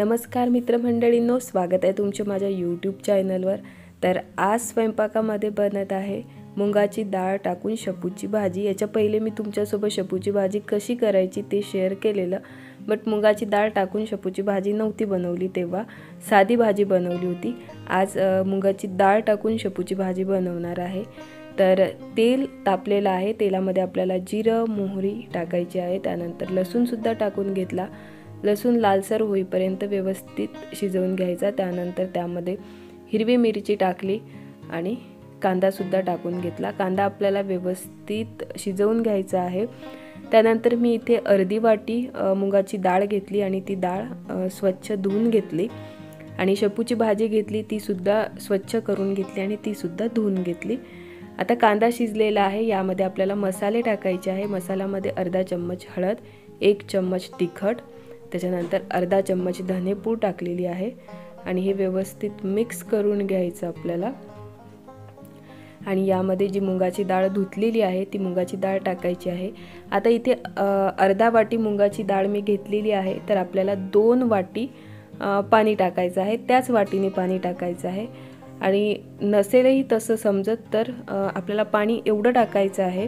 नमस्कार मित्रमंडळींनो, स्वागत आहे तुमचे माझ्या यूट्यूब चॅनलवर। तर आज स्वयंपाकामध्ये बनत आहे मुंगाची डाळ टाकून शेपूची भाजी। याच्या पहिले मी तुमच्यासोबत शेपूची भाजी कशी करायची ते शेअर केलेलं, बट मुंगाची डाळ टाकून शेपूची भाजी नव्हती बनवली, तेव्हा साधी भाजी बनवली होती। आज मुंगाची डाळ टाकून शेपूची भाजी बनवणार आहे। तर तेल तापलेलं आहे, तेलामध्ये आपल्याला जिरं मोहरी टाकायची आहे, त्यानंतर लसूण सुद्धा टाकून घेतला। लसूण लालसर होईपर्यंत व्यवस्थित शिजवून घ्यायचा। त्यानंतर त्यामध्ये हिरवी मिरची टाकली आणि कांदा सुद्धा टाकून घेतला। कांदा आपल्याला व्यवस्थित शिजवून घ्यायचा आहे। त्यानंतर मी इथे अर्धी वाटी मुगाची डाळ घेतली आणि ती डाळ स्वच्छ धुवून घेतली आणि शेपूची भाजी घेतली, ती सुद्धा स्वच्छ करून घेतली आणि ती सुद्धा धुवून घेतली। आता कांदा शिजलेला आहे, यामध्ये आपल्याला मसाले टाकायचे आहे। मसाल्यामध्ये अर्धा चम्मच हळद, 1 चम्मच तिखट, त्याच्यानंतर अर्धा चम्मच धनेपूड टाकलेली आहे आणि हे व्यवस्थित मिक्स करून घ्यायचं आपल्याला। आणि यामध्ये जी मुगाची डाळ धुतलेली आहे ती मुगाची डाळ टाकायची आहे। आता इथे अर्धा वाटी मुगाची डाळ मी घेतलेली आहे, तर आपल्याला 2 वाटी पाणी टाकायचं आहे, त्याच वाटीने पाणी टाकायचं आहे। आणि नसेलही तसं समजत तर आपल्याला पाणी एवढं टाकायचं आहे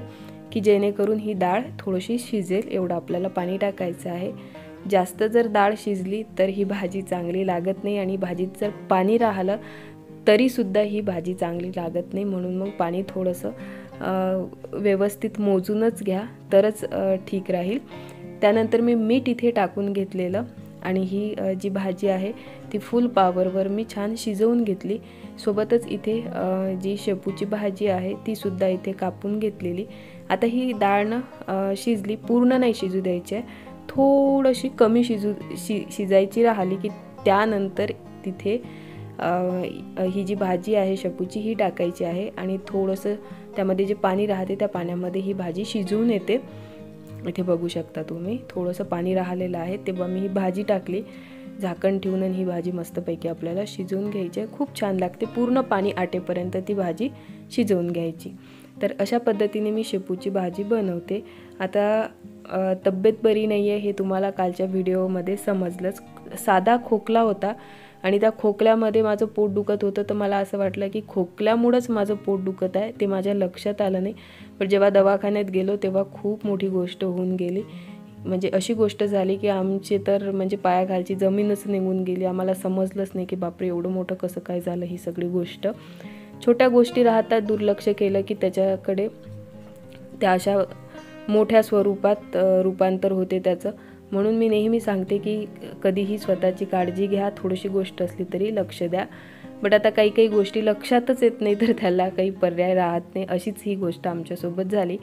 की जेणेकरून ही डाळ थोडीशी शिजेल, एवढं आपल्याला पाणी टाकायचं आहे। जास्त जर डाळ शिजली तर ही भाजी चांगली लागत नाही आणि भाजीत जर पाणी राहिलं तरी सुद्धा ही भाजी चांगली लागत नाही, म्हणून मग पाणी थोडंसं व्यवस्थित मोजूनच घ्या तरच ठीक राहील। त्यानंतर मी मीठ इथे टाकून घेतलेलं आणि ही जी भाजी आहे ती फुल पॉवरवर मी छान शिजवून घेतली। सोबतच इथे जी शेपूची भाजी आहे ती सुद्धा इथे कापून घेतलेली। आता ही डाळ ना शिजली, पूर्ण नाही शिजू द्यायची आहे, थोडीशी कमी शिजायची राहिली की त्यानंतर तिथे ही जी भाजी आहे शेपूची ही टाकायची आहे आणि थोडंसं त्यामध्ये जे पाणी राहते त्या पाण्यामध्ये ही भाजी शिजवून येते। इथे बघू शकता तुम्ही थोडंसं पाणी राहिलेलं आहे, तेव्हा मी ही भाजी टाकली, झाकण ठेवून ही भाजी मस्तपैकी आपल्याला शिजवून घ्यायची आहे। खूप छान लागते, पूर्ण पाणी आटेपर्यंत ती भाजी शिजवून घ्यायची। तर अशा पद्धतीने मी शेपूची भाजी बनवते। आता तब्येत बरी नाही आहे हे तुम्हाला कालच्या व्हिडिओमध्ये समजलंच। साधा खोकला होता आणि त्या खोकल्यामध्ये माझं पोट दुखत होतं, तर मला असं वाटलं की खोकल्यामुळेच माझं पोट दुखत आहे, ते माझ्या लक्षात आलं नाही। पण जेव्हा दवाखान्यात गेलो तेव्हा खूप मोठी गोष्ट होऊन गेली, म्हणजे अशी गोष्ट झाली की आमची तर म्हणजे पायाखालची जमीनच निघून गेली। आम्हाला समजलंच नाही की बापरे एवढं मोठं कसं काय झालं। ही सगळी गोष्ट छोट्या गोष्टी राहतात, दुर्लक्ष केलं की त्याच्याकडे त्या अशा मोठ्या स्वरूपात रूपांतर होते त्याचं। म्हणून मी नेहमी सांगते की कधीही स्वतःची काळजी घ्या, थोडीशी गोष्ट असली तरी लक्ष द्या। बट आता काही गोष्टी लक्षातच येत नाही तर त्याला काही पर्याय राहत नाही, अशीच ही गोष्ट आमच्यासोबत झाली।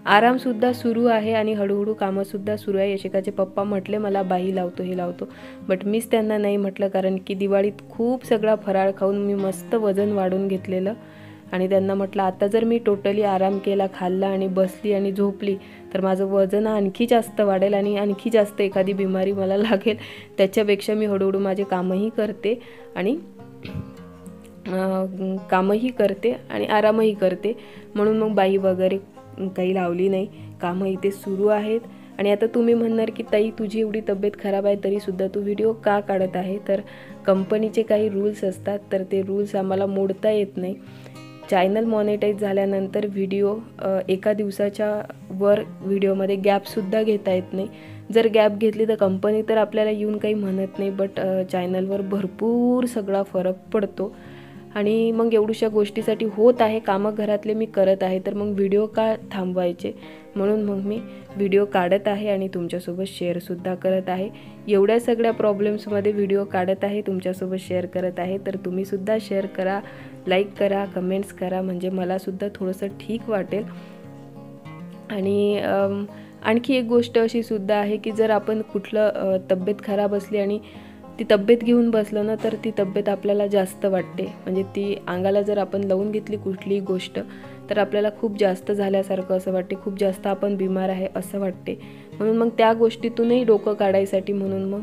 आरामसुद्धा सुरू आहे आणि हळूहळू कामंसुद्धा सुरू आहे। यशिकाचे पप्पा म्हटले मला बाही लावतो हे लावतो, बट मीच त्यांना नाही म्हटलं, कारण की दिवाळीत खूप सगळा फराळ खाऊन मी मस्त वजन वाढून घेतलेलं आणि त्यांना म्हटलं आता जर मी टोटली आराम केला, खाल्ला आणि बसली आणि झोपली तर माझं वजन आणखी जास्त वाढेल आणि आणखी जास्त एखादी बिमारी मला लागेल। त्याच्यापेक्षा मी हळूहळू माझे कामही करते आणि आरामही करते, म्हणून मग बाई वगैरे काही लावली नाही। कामं इथे सुरू आहेत। आणि आता तुम्ही म्हणणार की ताई तुझी एवढी तब्येत खराब आहे तरीसुद्धा तू व्हिडिओ का काढत आहे? तर कंपनीचे काही रूल्स असतात, तर ते रूल्स आम्हाला मोडता येत नाही। चॅनल मॉनिटाईज झाल्यानंतर व्हिडिओ एका दिवसाच्या वर व्हिडिओमध्ये गॅपसुद्धा घेता येत नाही। जर गॅप घेतली तर कंपनी तर आपल्याला येऊन काही म्हणत नाही, बट चॅनलवर भरपूर सगळा फरक पडतो आणि मग एवढ्याशा गोष्टीसाठी होत आहे कामं घरातले मी करत आहे, तर मग व्हिडिओ का थांबवायचे? म्हणून मग मी व्हिडिओ काढत आहे आणि तुमच्यासोबत शेअरसुद्धा करत आहे। एवढ्या सगळ्या प्रॉब्लेम्समध्ये व्हिडिओ काढत आहे, तुमच्यासोबत शेअर करत आहे, तर तुम्हीसुद्धा शेअर करा, लाईक करा, कमेंट्स करा, म्हणजे मलासुद्धा थोडंसं ठीक वाटेल। आणि आणखी एक गोष्ट अशी सुद्धा आहे की जर आपण कुठलं तब्येत खराब असली आणि ती तब्येत घेऊन बसलं ना तर ती तब्येत आपल्याला जास्त वाटते, म्हणजे ती अंगाला जर आपण लावून घेतली कुठलीही गोष्ट तर आपल्याला खूप जास्त झाल्यासारखं असं वाटते, खूप जास्त आपण बिमार आहे असं वाटते। म्हणून मग त्या गोष्टीतूनही डोकं काढायसाठी म्हणून मग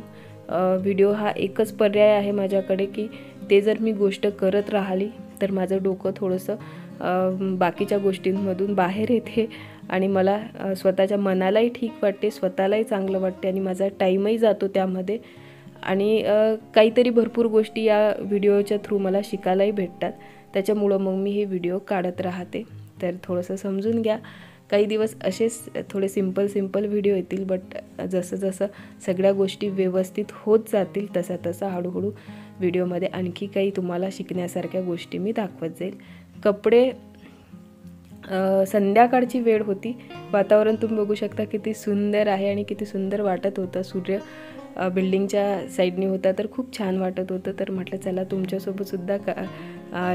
व्हिडिओ हा एकच पर्याय आहे माझ्याकडे की ते जर मी गोष्ट करत राहिली तर माझं डोकं थोडंसं बाकीच्या गोष्टींमधून बाहेर येते आणि मला स्वतःच्या मनालाही ठीक वाटते, स्वतःलाही चांगलं वाटते आणि माझा टाईमही जातो त्यामध्ये। आणि काहीतरी भरपूर गोष्टी या व्हिडिओच्या थ्रू मला शिकायलाही भेटतात, त्याच्यामुळं मग मी हे व्हिडिओ काढत राहते. तर थोडंसं समजून घ्या. काही दिवस असेच थोडे सिंपल व्हिडिओ येतील, बट जसं जसं सगळ्या गोष्टी व्यवस्थित होत जातील तसं तसं हळूहळू व्हिडिओमध्ये आणखी काही तुम्हाला शिकण्यासारख्या गोष्टी मी दाखवत जाईल. कपडे संध्याकाळची वेळ होती, वातावरण तुम्ही बघू शकता किती सुंदर आहे आणि किती सुंदर वाटत होतं. सूर्य बिल्डिंगच्या साईडने होता तर खूप छान वाटत होतं. तर म्हटलं चला तुमच्यासोबतसुद्धा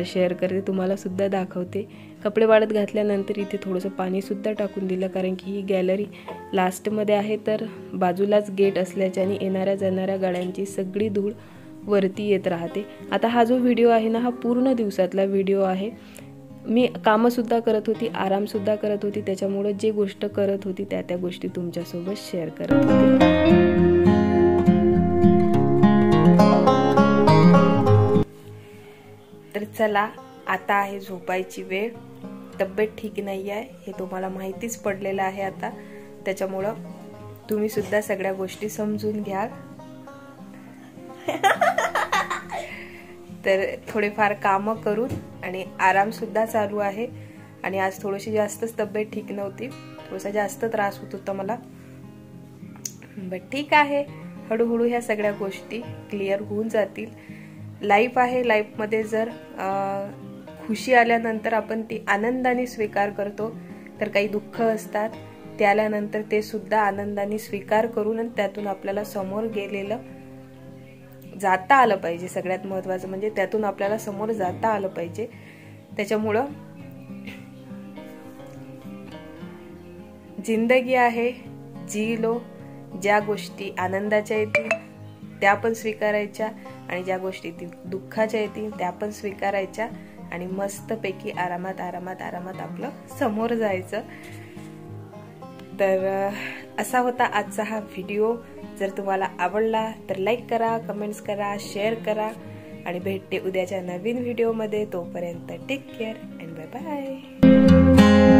शेअर करते, तुम्हालासुद्धा दाखवते. कपडे वाळत घातल्यानंतर इथे थोडंसं पाणीसुद्धा टाकून दिलं, कारण की ही गॅलरी लास्टमध्ये आहे, तर बाजूलाच गेट असल्याच्याने येणाऱ्या जाणाऱ्या गाड्यांची सगळी धूळ वरती येत राहते. आता हा जो व्हिडिओ आहे ना, हा पूर्ण दिवसातला व्हिडिओ आहे. मी कामंसुद्धा करत होती, आरामसुद्धा करत होती, त्याच्यामुळं जे गोष्ट करत होती त्या गोष्टी तुमच्यासोबत शेअर करत होती. तर चला, आता आहे झोपायची वेळ. तब्येत ठीक नाही आहे हे तुम्हाला माहितीच पडलेलं आहे आता, त्याच्यामुळं तुम्ही सुद्धा सगळ्या गोष्टी समजून घ्या. तर थोडेफार कामं करून आणि आरामसुद्धा चालू आहे. आणि आज थोडीशी जास्तच तब्येत ठीक नव्हती, थोडासा जास्त त्रास होत होता मला, बट ठीक आहे, हळूहळू ह्या सगळ्या गोष्टी क्लिअर होऊन जातील. लाईफ आहे, लाईफमध्ये जर खुशी आल्यानंतर आपण ती आनंदाने स्वीकार करतो, तर काही दुःख असतात ते आल्यानंतर ते सुद्धा आनंदाने स्वीकार करून आणि त्यातून आपल्याला समोर गेलेलं जाता आलं पाहिजे. सगळ्यात महत्त्वाचं म्हणजे त्यातून आपल्याला समोर जाता आलं पाहिजे. त्याच्यामुळं जिंदगी आहे, जी लो. ज्या गोष्टी आनंदाच्या येतील त्या पण स्वीकारायच्या आणि ज्या गोष्टी दुःखाच्या येतील त्या पण स्वीकारायच्या आणि मस्तपैकी आरामात आपलं समोर जायचं. तर असा होता आजचा हा व्हिडिओ. जर तुम्हाला आवडला तर लाईक करा, कमेंट्स करा, शेअर करा आणि भेटते उद्याच्या नवीन व्हिडिओमध्ये. तोपर्यंत take care and bye bye.